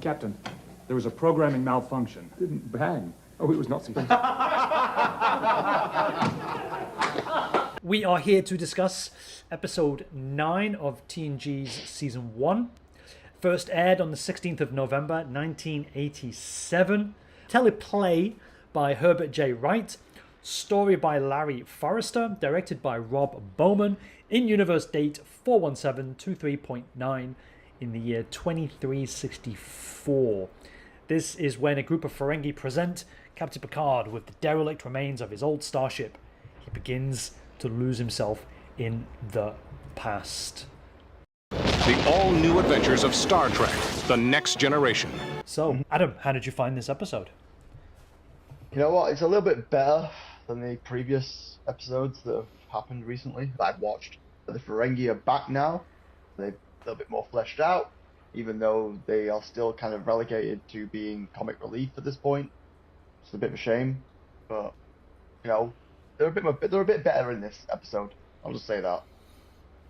Captain, there was a programming malfunction. Didn't bang. Oh, it was Nazi. We are here to discuss episode 9 of TNG's season 1. First aired on the 16th of November, 1987. Teleplay by Herbert J. Wright. Story by Larry Forrester. Directed by Rob Bowman. In-universe date 41723.9 in the year 2364. This is when a group of Ferengi present Captain Picard with the derelict remains of his old starship. He begins to lose himself in the past. The all-new adventures of Star Trek, The Next Generation. So, Adam, how did you find this episode? You know what? It's a little bit better than the previous episodes that have happened recently that I've watched. The Ferengi are back now. They're a little bit more fleshed out, even though they are still kind of relegated to being comic relief at this point. It's a bit of a shame, but you know, they're a bit better in this episode. I'll just say that.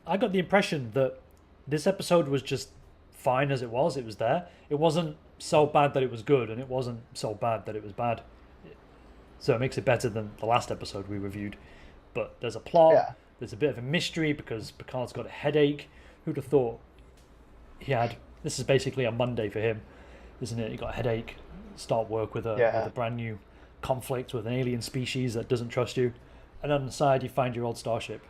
I got the impression that this episode was just fine as it was. It was there. It wasn't so bad that it was good, and it wasn't so bad that it was bad. So it makes it better than the last episode we reviewed. But there's a plot. Yeah. There's a bit of a mystery because Picard's got a headache. Who'd have thought he had... This is basically a Monday for him, isn't it? He got a headache, start work with a brand new conflict with an alien species that doesn't trust you. And on the side, you find your old starship.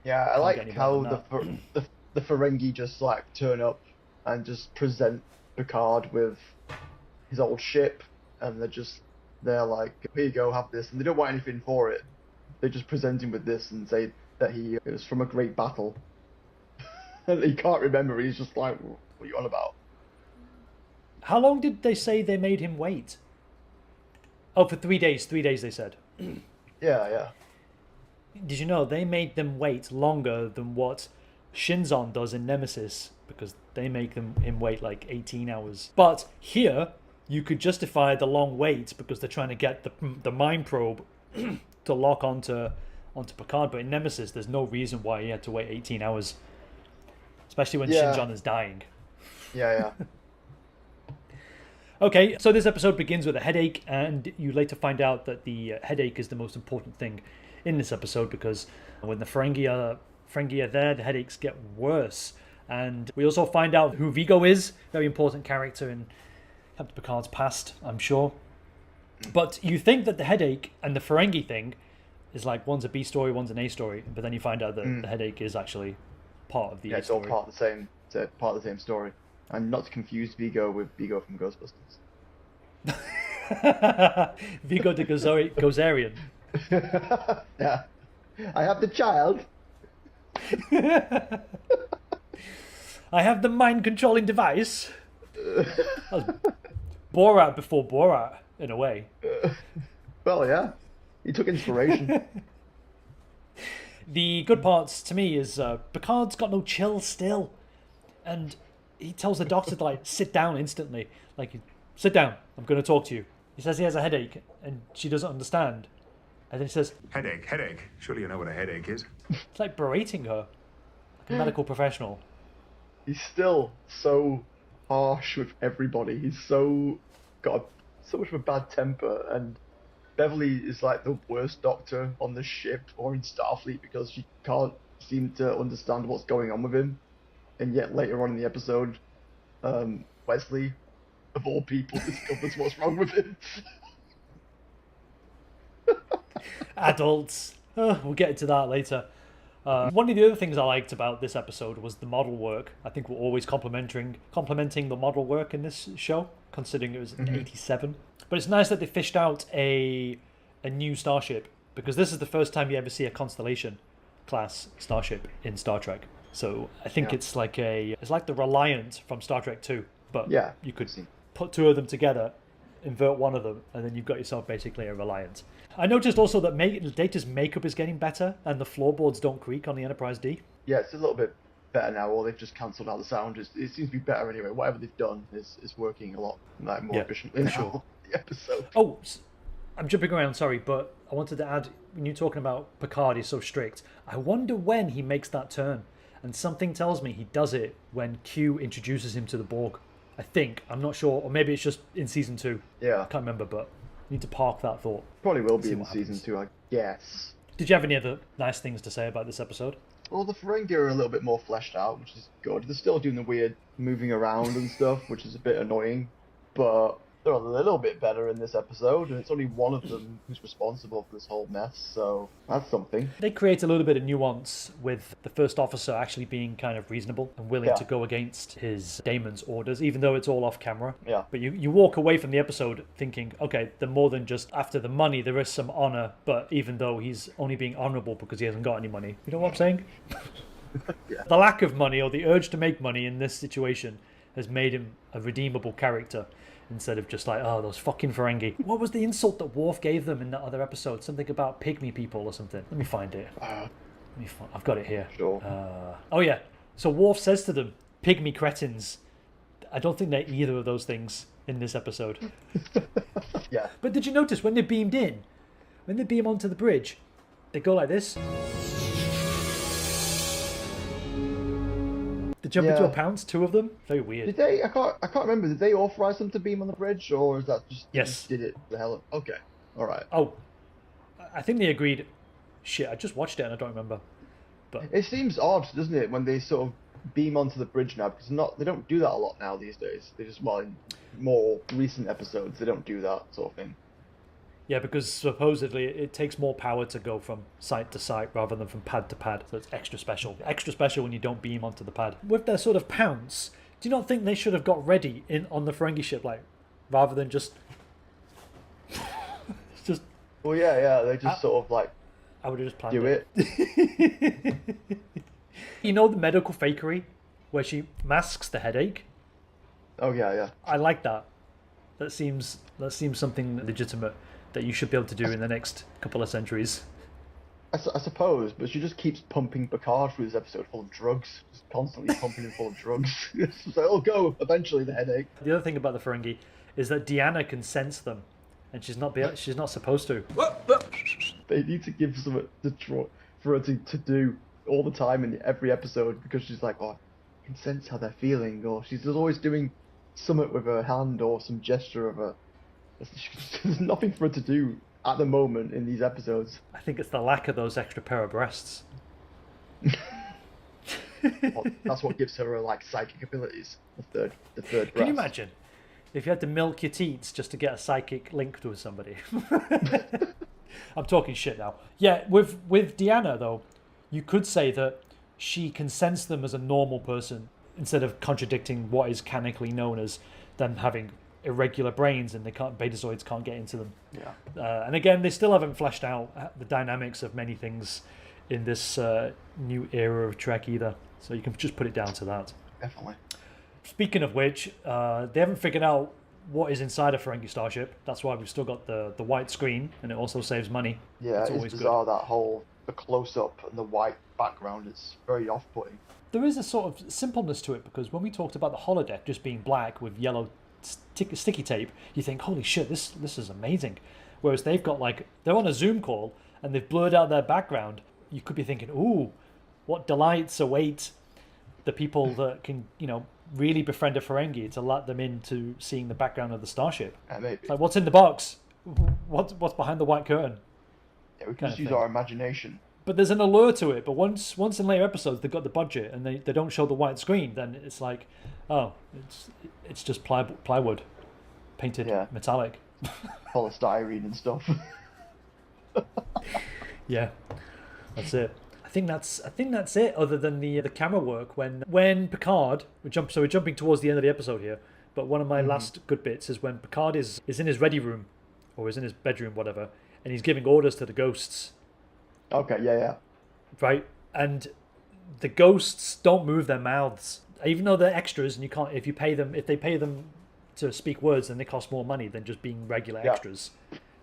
Yeah, I like how the Ferengi just like turn up and just present Picard with his old ship, and they're like, here you go, have this, and they don't want anything for it. They just present him with this and say that he was from a great battle. And he can't remember, he's just like, what are you on about? How long did they say they made him wait? Oh, for 3 days. 3 days, they said. Yeah. Did you know they made them wait longer than what Shinzon does in Nemesis, because they make him wait like 18 hours. But here, you could justify the long wait because they're trying to get the mind probe to lock onto Picard. But in Nemesis, there's no reason why he had to wait 18 hours, especially when Shinzon is dying. Yeah. Okay, so this episode begins with a headache, and you later find out that the headache is the most important thing in this episode, because when the Ferengi are there, the headaches get worse. And we also find out who Vigo is, very important character in Captain Picard's past, I'm sure. But you think that the headache and the Ferengi thing is like one's a B story, one's an A story, but then you find out that the headache is actually part of the A story. It's all part of the same story. And not to confuse Vigo with Vigo from Ghostbusters. Vigo the Gozerian. Yeah. I have the child. I have the mind-controlling device. That was Borat before Borat, in a way. Well, yeah. He took inspiration. The good parts, to me, is Picard's got no chill still. And he tells the doctor to, like, sit down instantly. Like, sit down, I'm going to talk to you. He says he has a headache, and she doesn't understand. And then he says... Headache. Surely you know what a headache is. It's like berating her. Like a medical professional. He's still so harsh with everybody. He's so much of a bad temper, and Beverly is like the worst doctor on the ship or in Starfleet because she can't seem to understand what's going on with him. And yet later on in the episode, Wesley, of all people, discovers what's wrong with him. Adults. We'll get into that later. One of the other things I liked about this episode was the model work. I think we're always complimenting the model work in this show, considering it was in 87. But it's nice that they fished out a new starship, because this is the first time you ever see a Constellation class starship in Star Trek. So I think it's like the Reliant from Star Trek 2, but you could put two of them together, invert one of them, and then you've got yourself basically a Reliant. I noticed also that Data's makeup is getting better, and the floorboards don't creak on the Enterprise D. Yeah, it's a little bit better now, or they've just cancelled out the sound. It seems to be better anyway. Whatever they've done is working a lot more efficiently now. Sure. The episode. Oh, I'm jumping around, sorry, but I wanted to add, when you're talking about Picard, he's so strict, I wonder when he makes that turn. And something tells me he does it when Q introduces him to the Borg. I think. I'm not sure. Or maybe it's just in season 2. Yeah. I can't remember, but need to park that thought. Probably will be See in what season happens. 2, I guess. Did you have any other nice things to say about this episode? Well, the Ferengi are a little bit more fleshed out, which is good. They're still doing the weird moving around and stuff, which is a bit annoying, but they're a little bit better in this episode, and it's only one of them who's responsible for this whole mess, so that's something. They create a little bit of nuance with the first officer actually being kind of reasonable and willing Yeah. to go against his daemon's orders, even though it's all off camera. Yeah. But you walk away from the episode thinking, okay, they're more than just after the money, there is some honor, but even though he's only being honorable because he hasn't got any money. You know what I'm saying? Yeah. The lack of money or the urge to make money in this situation has made him a redeemable character instead of just like, oh, those fucking Ferengi. What was the insult that Worf gave them in that other episode? Something about pygmy people or something. Let me find it. I've got it here. Sure. Oh yeah. So Worf says to them, pygmy cretins. I don't think they're either of those things in this episode. Yeah. But did you notice when they beamed in, when they beam onto the bridge, they go like this? They jump into a Yeah. pounce, 2 of them. Very weird. Did they? I can't remember. Did they authorize them to beam on the bridge, or is that just they Yes. just did it for the hell of? Okay. All right. Oh, I think they agreed. Shit, I just watched it and I don't remember. It seems odd, doesn't it, when they sort of beam onto the bridge now, because they don't do that a lot now these days. They just, well, in more recent episodes, they don't do that sort of thing. Yeah, because supposedly it takes more power to go from site to site rather than from pad to pad. So it's extra special. Extra special when you don't beam onto the pad. With their sort of pounce, do you not think they should have got ready on the Ferengi ship, like, rather than just... It's just... Well, yeah, they just sort of like I would have just planned do it. You know the medical fakery where she masks the headache? Oh yeah. I like that. That seems something legitimate that you should be able to do in the next couple of centuries. I suppose, but she just keeps pumping Picard through this episode full of drugs, just constantly pumping him full of drugs. So it'll go eventually. The headache. The other thing about the Ferengi is that Deanna can sense them, and she's not supposed to. They need to give something for her to do all the time in every episode, because she's like, oh, I can sense how they're feeling, or she's just always doing something with her hand or some gesture of her. There's nothing for her to do at the moment in these episodes. I think it's the lack of those extra pair of breasts. Well, that's what gives her like psychic abilities. The third breast. Can you imagine if you had to milk your teats just to get a psychic link with somebody? I'm talking shit now. Yeah, with Deanna though, you could say that she can sense them as a normal person instead of contradicting what is canonically known as them having irregular brains and betazoids can't get into them. Yeah. And again, they still haven't fleshed out the dynamics of many things in this new era of Trek either. So you can just put it down to that. Definitely. Speaking of which, they haven't figured out what is inside a Ferengi starship. That's why we've still got the white screen, and it also saves money. Yeah, It's it's always bizarre that the close-up and the white background. It's very off-putting. There is a sort of simpleness to it, because when we talked about the holodeck just being black with yellow sticky tape, you think, holy shit, this is amazing. Whereas they've got they're on a Zoom call and they've blurred out their background. You could be thinking, ooh, what delights await the people that can, really befriend a Ferengi to let them into seeing the background of the starship. Yeah, maybe. It's like, what's in the box? What's behind the white curtain? Yeah, we can kind just of use thing. our imagination. But there's an allure to it. But once in later episodes they've got the budget and they don't show the white screen, then it's like, oh, it's just plywood painted metallic. polystyrene and stuff. Yeah, that's it. I think that's it. Other than the camera work, when Picard, we're jumping towards the end of the episode here. But one of my last good bits is when Picard is in his ready room, or is in his bedroom, whatever, and he's giving orders to the ghosts. Okay, yeah. Right, and the ghosts don't move their mouths, even though they're extras, and you can't if they pay them to speak words, then they cost more money than just being regular extras.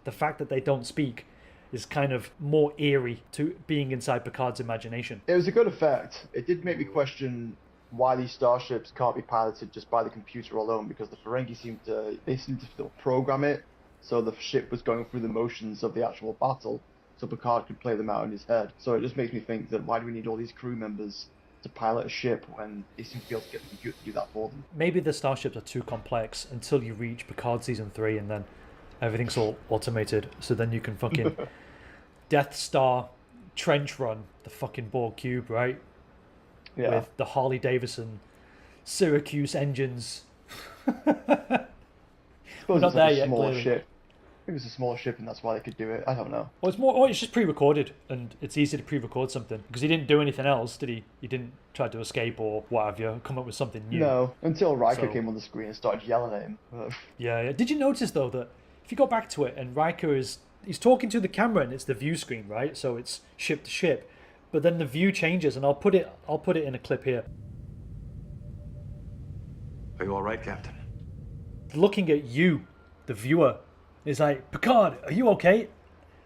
The fact that they don't speak is kind of more eerie to being inside Picard's imagination. It was a good effect. It did make me question why these starships can't be piloted just by the computer alone, because the Ferengi seemed to still program it, so the ship was going through the motions of the actual battle, so Picard could play them out in his head. So it just makes me think that why do we need all these crew members to pilot a ship when they seem to be able to get the computer to do that for them. Maybe the starships are too complex until you reach Picard season 3, and then everything's all automated. So then you can fucking Death Star trench run the fucking Borg cube, right? Yeah. With the Harley Davidson Syracuse engines. I suppose not it's there like a yet, smaller clearly. ship. Maybe it's a smaller ship and that's why they could do it. I don't know. Well, it's more. Oh, it's just pre-recorded, and it's easy to pre-record something because he didn't do anything else, did he? He didn't try to escape or what have you, come up with something new. No, until Riker So- came on the screen and started yelling at him. Yeah. Did you notice though that if you go back to it and Riker he's talking to the camera and it's the view screen, right? So it's ship to ship, but then the view changes, and I'll put it in a clip here. Are you all right, Captain? Looking at you, the viewer, is like, Picard, are you okay?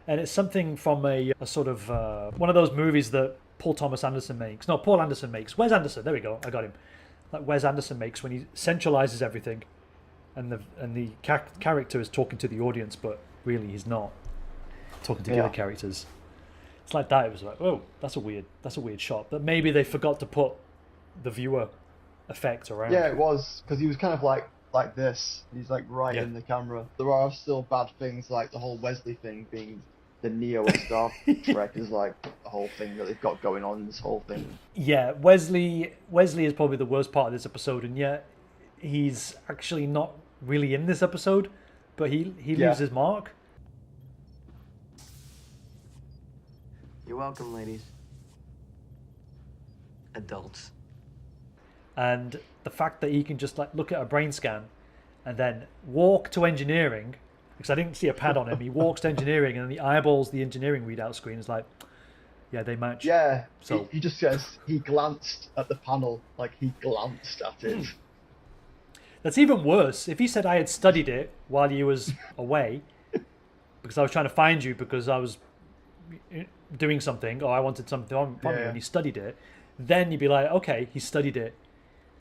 And it's something from a sort of one of those movies that Paul Anderson makes. Wes Anderson. There we go. I got him. Like Wes Anderson makes when he centralizes everything, and the character is talking to the audience, but really he's not talking to the other characters. It's like that. It was like, oh, that's a weird shot. But maybe they forgot to put the viewer effect around. Yeah, it was, because he was kind of like this. He's like right in the camera. There are still bad things, like the whole Wesley thing being the Neo of Star Trek is like the whole thing that they've got going on in this whole thing. Yeah, Wesley is probably the worst part of this episode, and yet he's actually not really in this episode, but he leaves his mark. You're welcome, ladies. Adults. And the fact that he can just like look at a brain scan and then walk to engineering, because I didn't see a pad on him, he walks to engineering and then he eyeballs the engineering readout screen. Is like, yeah, they match. Yeah, So he just says he glanced at the panel, like he glanced at it. that's even worse. If he said I had studied it while he was away, because I was trying to find you because I was doing something or I wanted something from you and he studied it, then you'd be like, okay, he studied it,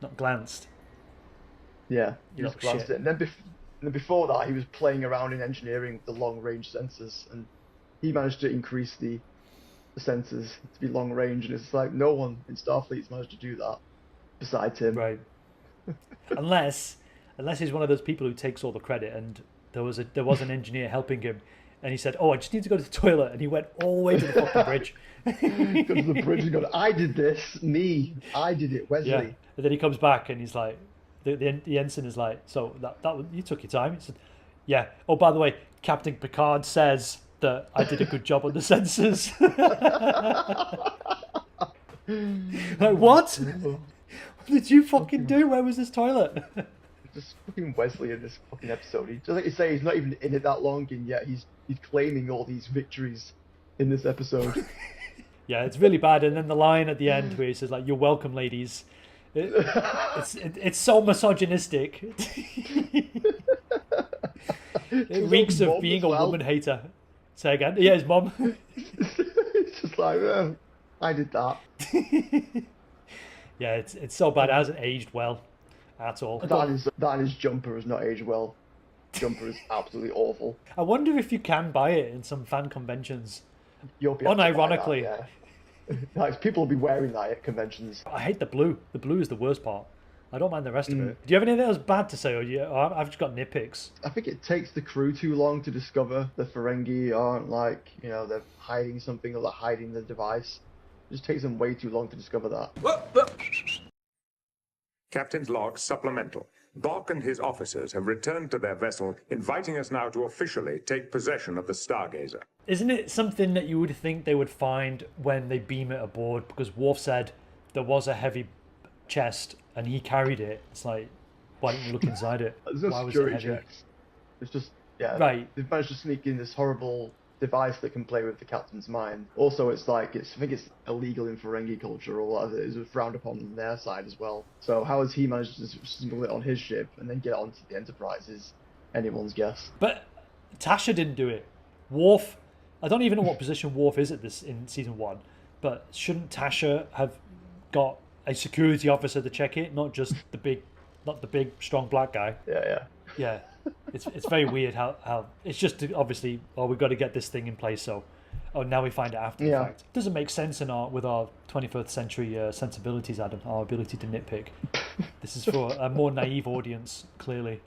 not glanced. Yeah, he You just know, glanced shit. at it. And then before that, he was playing around in engineering with the long-range sensors, and he managed to increase the sensors to be long-range, and it's like no one in Starfleet's managed to do that besides him. Right. unless he's one of those people who takes all the credit, and there was an engineer helping him, and he said, "Oh, I just need to go to the toilet," and he went all the way to the fucking bridge. Go to the bridge and go, I did this, I did it, Wesley. Yeah. And then he comes back and he's like, the ensign is like, so that you took your time. He said, yeah. Oh, by the way, Captain Picard says that I did a good job on the sensors. Like, what? What did you fucking do? Where was this toilet? Just fucking Wesley in this fucking episode. He, just like you say, he's not even in it that long, and yet he's claiming all these victories in this episode. Yeah, it's really bad. And then the line at the end where he says, like, "You're welcome, ladies." It's so misogynistic. It reeks of being a woman hater. Say again. Yeah, his mom. It's just like, I did that. Yeah, it's so bad. It hasn't aged well at all. That is Jumper has not aged well. Jumper is absolutely awful. I wonder if you can buy it in some fan conventions. You'll be able to buy Unironically. that, yeah. Like, people will be wearing that at conventions. I hate the blue. The blue is the worst part. I don't mind the rest of it. Do you have anything else bad to say? Or I've just got nitpicks. I think it takes the crew too long to discover the Ferengi aren't like, they're hiding something or they're hiding the device. It just takes them way too long to discover that. Captain's log supplemental. Bok and his officers have returned to their vessel, inviting us now to officially take possession of the Stargazer. Isn't it something that you would think they would find when they beam it aboard? Because Worf said there was a heavy chest and he carried it. It's like, why didn't you look inside it? There's no Why was it security heavy? checks. It's just, Right. They've managed to sneak in this horrible device that can play with the captain's mind. Also, it's like, I think it's illegal in Ferengi culture or whatever. It was frowned upon on their side as well. So how has he managed to smuggle it on his ship and then get it onto the Enterprise is anyone's guess. But Tasha didn't do it. Worf, I don't even know what position Worf is in season 1, but shouldn't Tasha have got a security officer to check it, not the big strong black guy? Yeah. It's very weird how it's just obviously, we've got to get this thing in place. So, Oh, now we find it after the Yeah. fact. Doesn't make sense with our 21st century sensibilities, Adam, our ability to nitpick. This is for a more naive audience, clearly.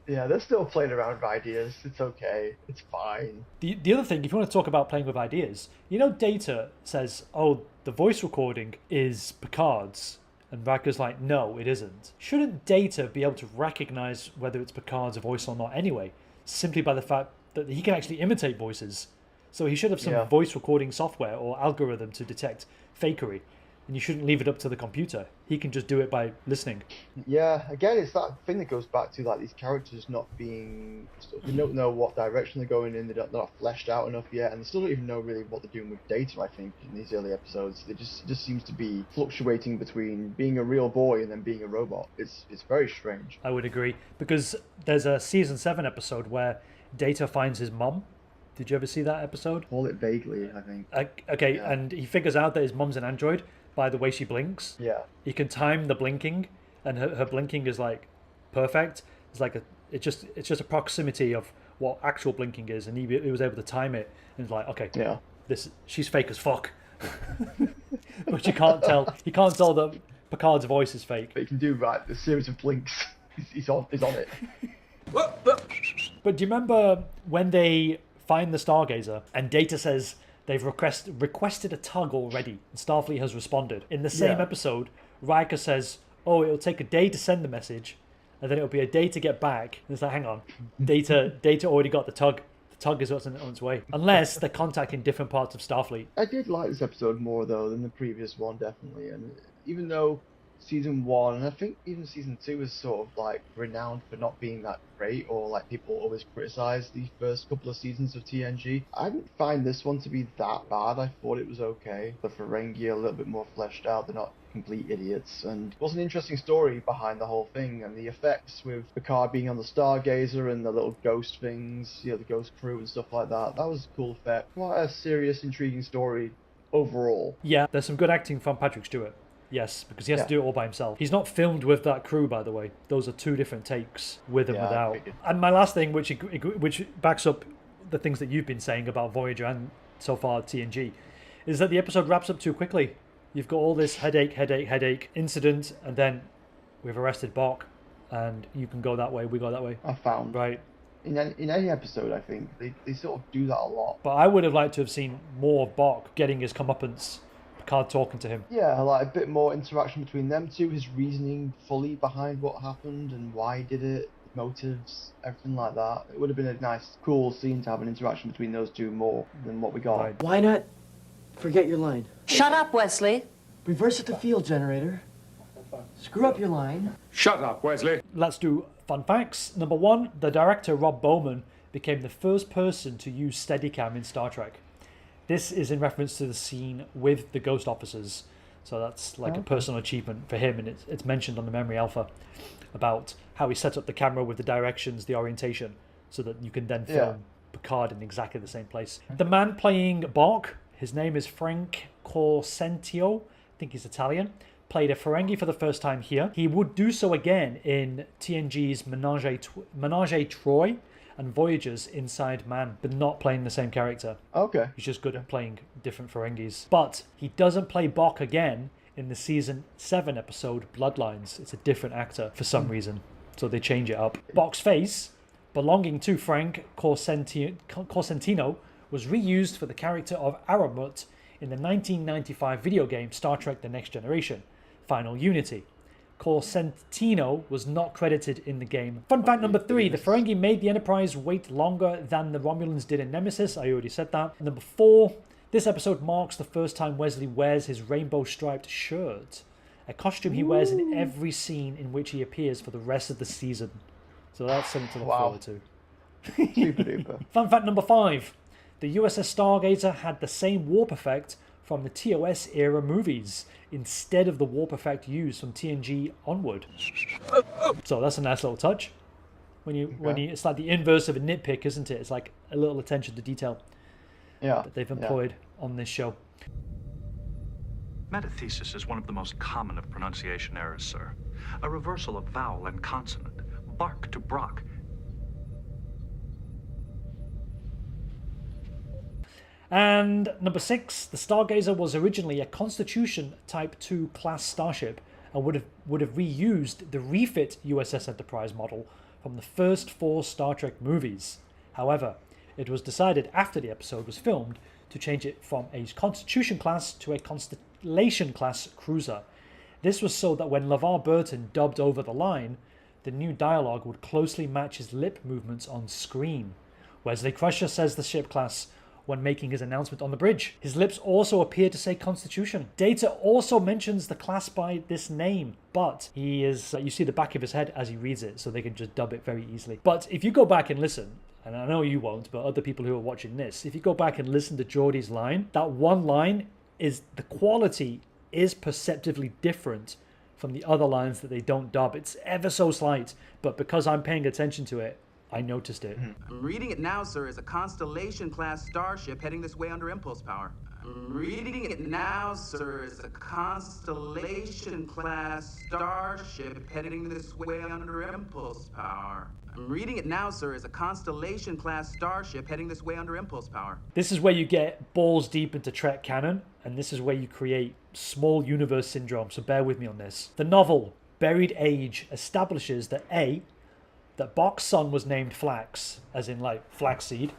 Yeah, they're still playing around with ideas. It's okay. It's fine. The other thing, if you want to talk about playing with ideas, Data says, oh, the voice recording is Picard's. And Riker's like, no, it isn't. Shouldn't Data be able to recognize whether it's Picard's voice or not anyway? Simply by the fact that he can actually imitate voices. So he should have some voice recording software or algorithm to detect fakery. And you shouldn't leave it up to the computer. He can just do it by listening. Yeah, again, it's that thing that goes back to like these characters not being. They don't know what direction they're going in. They're not fleshed out enough yet, and they still don't even know really what they're doing with Data. I think in these early episodes, it just seems to be fluctuating between being a real boy and then being a robot. It's very strange. I would agree, because there's a season 7 episode where Data finds his mum. Did you ever see that episode? Call it vaguely, I think. Okay, Yeah. And he figures out that his mum's an android by the way she blinks. Yeah. He can time the blinking, and her blinking is like perfect. It's like it's just a proximity of what actual blinking is, and he was able to time it. And it's like, okay, Yeah. she's fake as fuck. But you can't tell. You can't tell that Picard's voice is fake. But you can do right. The series of blinks. He's on it. But do you remember when they find the Stargazer and Data says they've requested a tug already, and Starfleet has responded? In the same episode, Riker says, oh, it'll take a day to send the message, and then it'll be a day to get back. And it's like, hang on, Data already got the tug. The tug is on its way. Unless they're contacting different parts of Starfleet. I did like this episode more though than the previous one, definitely. And even though season 1 and I think even season 2 is sort of like renowned for not being that great, or like people always criticize the first couple of seasons of TNG, I didn't find this one to be that bad. I thought it was okay. The Ferengi are a little bit more fleshed out. They're not complete idiots, and it was an interesting story behind the whole thing, and the effects with Picard being on the Stargazer and the little ghost things, the ghost crew and stuff like that. That was a cool effect. Quite a serious, intriguing story overall. Yeah, there's some good acting from Patrick Stewart. Yes, because he has to do it all by himself. He's not filmed with that crew, by the way. Those are 2 different takes, with and without. And my last thing, which backs up the things that you've been saying about Voyager and so far TNG, is that the episode wraps up too quickly. You've got all this headache incident, and then we've arrested Bok, and you can go that way, we go that way. I found. Right. In any episode, I think, they sort of do that a lot. But I would have liked to have seen more of Bok getting his comeuppance, Picard talking to him. Yeah, like a bit more interaction between them two, his reasoning fully behind what happened and why he did it, motives, everything like that. It would have been a nice, cool scene to have an interaction between those two more than what we got. Right. Why not forget your line? Shut up, Wesley. Reverse it to field generator. Screw up your line. Shut up, Wesley. Let's do fun facts. Number 1, the director Rob Bowman became the first person to use Steadicam in Star Trek. This is in reference to the scene with the Ghost officers. So that's like a personal achievement for him, and it's mentioned on the Memory Alpha about how he set up the camera with the directions, the orientation, so that you can then film Picard in exactly the same place. The man playing Bok, his name is Frank Corsentio, I think he's Italian, played a Ferengi for the first time here. He would do so again in TNG's Menage a Troy and Voyager's Inside Man, but not playing the same character. Okay. He's just good at playing different Ferengis. But he doesn't play Bok again in the season 7 episode Bloodlines. It's a different actor for some reason, so they change it up. Bok's face, belonging to Frank Corsentino, was reused for the character of Aramut in the 1995 video game Star Trek The Next Generation, Final Unity. Corsentino was not credited in the game. Fun fact number 3, the Ferengi made the Enterprise wait longer than the Romulans did in Nemesis. I already said that. Number 4, this episode marks the first time Wesley wears his rainbow-striped shirt, a costume he wears in every scene in which he appears for the rest of the season. So that's something to look forward to. Super duper. Fun fact number 5, the USS Stargazer had the same warp effect from the TOS era movies instead of the warp effect used from TNG onward. So that's a nice little touch. When you it's like the inverse of a nitpick, isn't it? It's like a little attention to detail that they've employed on this show. Metathesis is one of the most common of pronunciation errors, sir. A reversal of vowel and consonant. Bark to Brock. And number 6, the Stargazer was originally a Constitution Type 2 class starship and would have reused the refit USS Enterprise model from the first 4 Star Trek movies. However, it was decided after the episode was filmed to change it from a Constitution class to a Constellation class cruiser. This was so that when LeVar Burton dubbed over the line, the new dialogue would closely match his lip movements on screen. Wesley Crusher says the ship class when making his announcement on the bridge. His lips also appear to say Constitution. Data also mentions the class by this name, but he is, you see the back of his head as he reads it, so they can just dub it very easily. But if you go back and listen, and I know you won't, but other people who are watching this, if you go back and listen to Geordie's line, that one line is, the quality is perceptibly different from the other lines that they don't dub. It's ever so slight, but because I'm paying attention to it, I noticed it. I'm reading it now, sir, as a Constellation-class starship heading this way under impulse power. I'm reading it now, sir, as a Constellation-class starship heading this way under impulse power. I'm reading it now, sir, as a Constellation-class starship heading this way under impulse power. This is where you get balls deep into Trek canon, and this is where you create small universe syndrome, so bear with me on this. The novel, Buried Age, establishes that A, that Bok's son was named Flax, as in like flaxseed,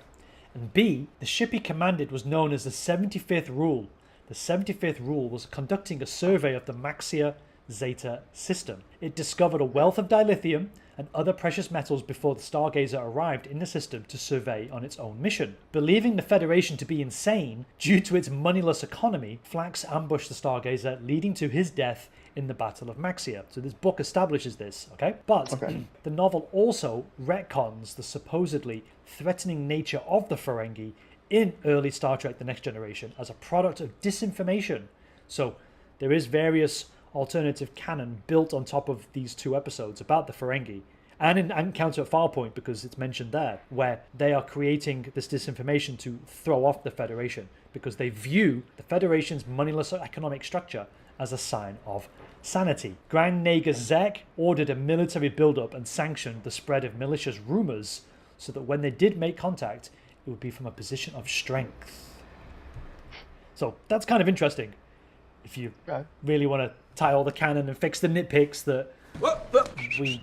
and B, the ship he commanded was known as the 75th Rule. The 75th Rule was conducting a survey of the Maxia Zeta system. It discovered a wealth of dilithium and other precious metals before the Stargazer arrived in the system to survey on its own mission. Believing the Federation to be insane due to its moneyless economy, Flax ambushed the Stargazer, leading to his death in the Battle of Maxia. So this book establishes this, okay? But the novel also retcons the supposedly threatening nature of the Ferengi in early Star Trek The Next Generation as a product of disinformation. So there is various alternative canon built on top of these 2 episodes about the Ferengi, and in Encounter at Farpoint, because it's mentioned there, where they are creating this disinformation to throw off the Federation, because they view the Federation's moneyless economic structure as a sign of sanity. Grand Nagus Zek ordered a military build-up and sanctioned the spread of malicious rumors so that when they did make contact, it would be from a position of strength. So that's kind of interesting if you really want to tie all the canon and fix the nitpicks that we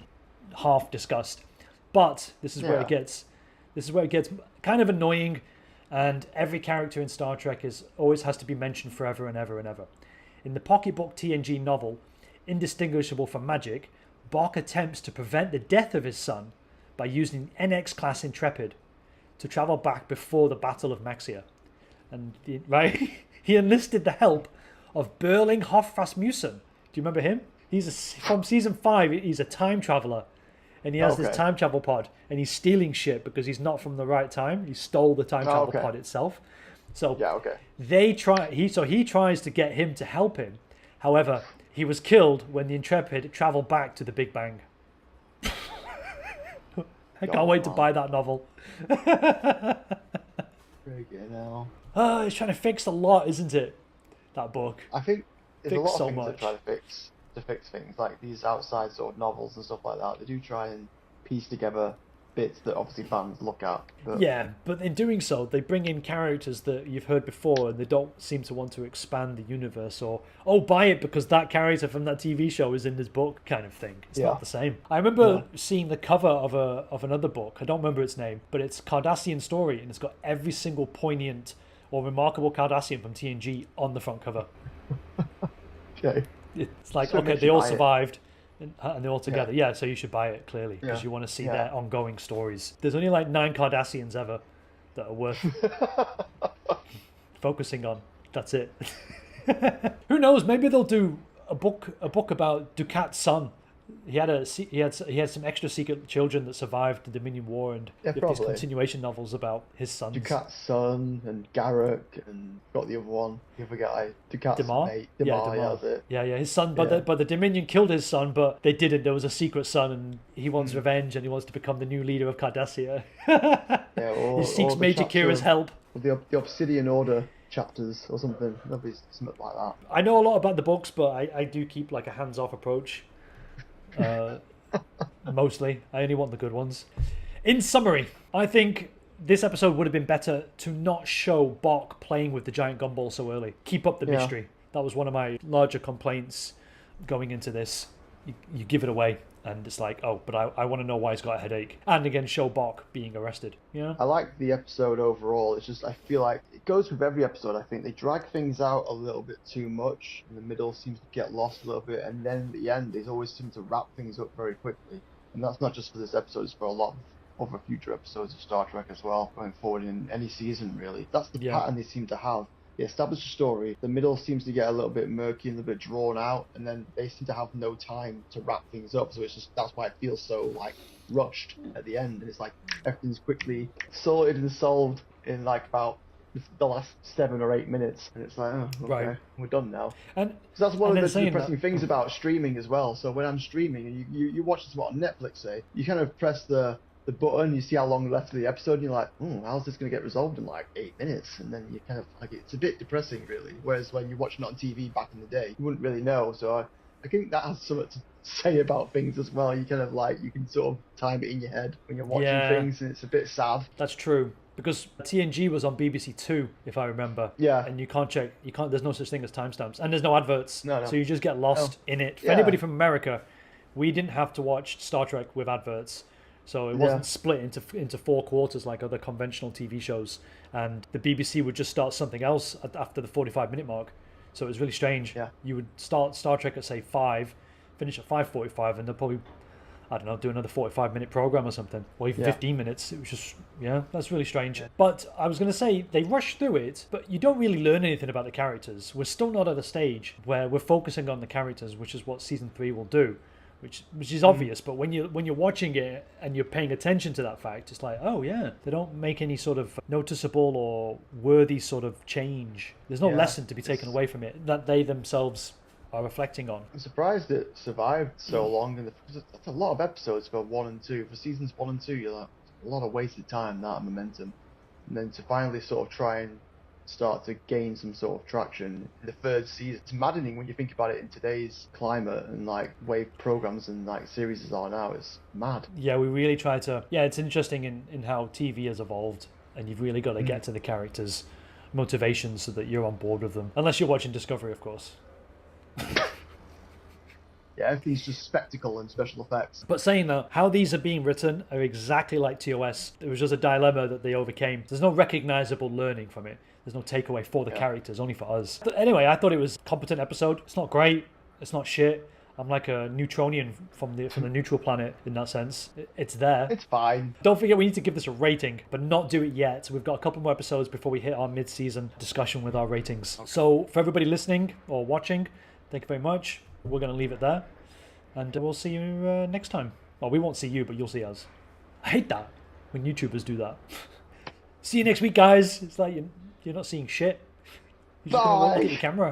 half discussed. But this is where it gets kind of annoying, and every character in Star Trek always has to be mentioned forever and ever and ever. In the pocketbook TNG novel Indistinguishable from Magic, Bok attempts to prevent the death of his son by using NX class Intrepid to travel back before the Battle of Maxia. And he enlisted the help of Berling Hoff Rasmussen. Do you remember him? He's from season 5. He's a time traveler, and he has this time travel pod, and he's stealing shit because he's not from the right time. He stole the time travel pod itself. So he tries to get him to help him. However, he was killed when the Intrepid traveled back to the Big Bang. I can't wait to buy that novel. It's trying to fix a lot, isn't it? That book. I think there's a lot of things much. that try to fix things, like these outside sort of novels and stuff like that. They do try and piece together bits that obviously fans look at. But... Yeah, but in doing so, they bring in characters that you've heard before, and they don't seem to want to expand the universe, or buy it because that character from that TV show is in this book, kind of thing. It's not the same. I remember seeing the cover of another book. I don't remember its name, but it's Cardassian Story, and it's got every single poignant or remarkable Cardassian from TNG on the front cover. It's like, So they all survived. And they're all together. Yeah, so you should buy it, clearly, because you want to see their ongoing stories. There's only like 9 Cardassians ever that are worth focusing on. That's it. Who knows? Maybe they'll do a book about Ducat's son. He had some extra secret children that survived the Dominion War, and these continuation novels about his sons. Ducat's son and Garrick, and got the other one. You forget Ducat's mate. Demar. Yeah, his son. But the Dominion killed his son, but they didn't. There was a secret son, and he wants revenge, and he wants to become the new leader of Cardassia. He seeks Major Kira's help. The Obsidian Order chapters or something. There'll be something like that. I know a lot about the books, but I do keep like a hands-off approach. Mostly, I only want the good ones. In summary, I think this episode would have been better to not show Bok playing with the giant gumball so early. Keep up the mystery. That was one of my larger complaints going into this. You give it away, and it's like, oh, but I want to know why he's got a headache. And again, show Bok being arrested. You know? I like the episode overall. It's just, I feel like it goes with every episode. I think they drag things out a little bit too much. In the middle seems to get lost a little bit, and then at the end, they always seem to wrap things up very quickly. And that's not just for this episode, it's for a lot of other future episodes of Star Trek as well, going forward in any season, really. That's the pattern they seem to have. They establish a story, the middle seems to get a little bit murky and a little bit drawn out, and then they seem to have no time to wrap things up, so it's just, that's why it feels so, like, rushed at the end, and it's like, everything's quickly sorted and solved in, like, about the last 7 or 8 minutes, and it's like, oh, okay, we're done now. And so that's one of the depressing that things about streaming as well. So when I'm streaming, and you watch this on Netflix, say, you kind of press the button, you see how long left of the episode, and you're like, how's this going to get resolved in like 8 minutes? And then you kind of, like, it's a bit depressing, really. Whereas when you're watching it on TV back in the day, you wouldn't really know. So I think that has something to say about things as well. You kind of, like, you can sort of time it in your head when you're watching things, and it's a bit sad. That's true. Because TNG was on BBC Two, if I remember. Yeah. And you can't, there's no such thing as timestamps. And there's no adverts. No. So you just get lost in it. For anybody from America, we didn't have to watch Star Trek with adverts. So it wasn't split into 4 quarters like other conventional TV shows. And the BBC would just start something else after the 45-minute mark. So it was really strange. Yeah. You would start Star Trek at, say, 5, finish at 5:45, and they'll probably, I don't know, do another 45-minute program or something. Or even 15 minutes. It was just, that's really strange. But I was going to say, they rush through it, but you don't really learn anything about the characters. We're still not at a stage where we're focusing on the characters, which is what Season 3 will do. Which is obvious, but when you're watching it and you're paying attention to that fact, it's like, oh yeah, they don't make any sort of noticeable or worthy sort of change. There's no lesson to be taken away from it that they themselves are reflecting on. I'm surprised it survived so long, because that's a lot of episodes for 1 and 2. For seasons 1 and 2, you're like, a lot of wasted time, that momentum, and then to finally sort of try and start to gain some sort of traction in the 3rd season. It's maddening when you think about it in today's climate and like way programs and like series are now. It's mad. Yeah, we really try to. Yeah, it's interesting in how TV has evolved, and you've really got to get to the characters' motivations so that you're on board with them. Unless you're watching Discovery, of course. Yeah, everything's just spectacle and special effects. But saying that, how these are being written are exactly like TOS. It was just a dilemma that they overcame. There's no recognizable learning from it. There's no takeaway for the characters, only for us. But anyway, I thought it was a competent episode. It's not great. It's not shit. I'm like a Neutronian from the neutral planet in that sense. It's there. It's fine. Don't forget, we need to give this a rating, but not do it yet. We've got a couple more episodes before we hit our mid-season discussion with our ratings. Okay. So for everybody listening or watching, thank you very much. We're going to leave it there. And we'll see you next time. Well, we won't see you, but you'll see us. I hate that when YouTubers do that. See you next week, guys. It's like you're not seeing shit. You're just going to look at the camera.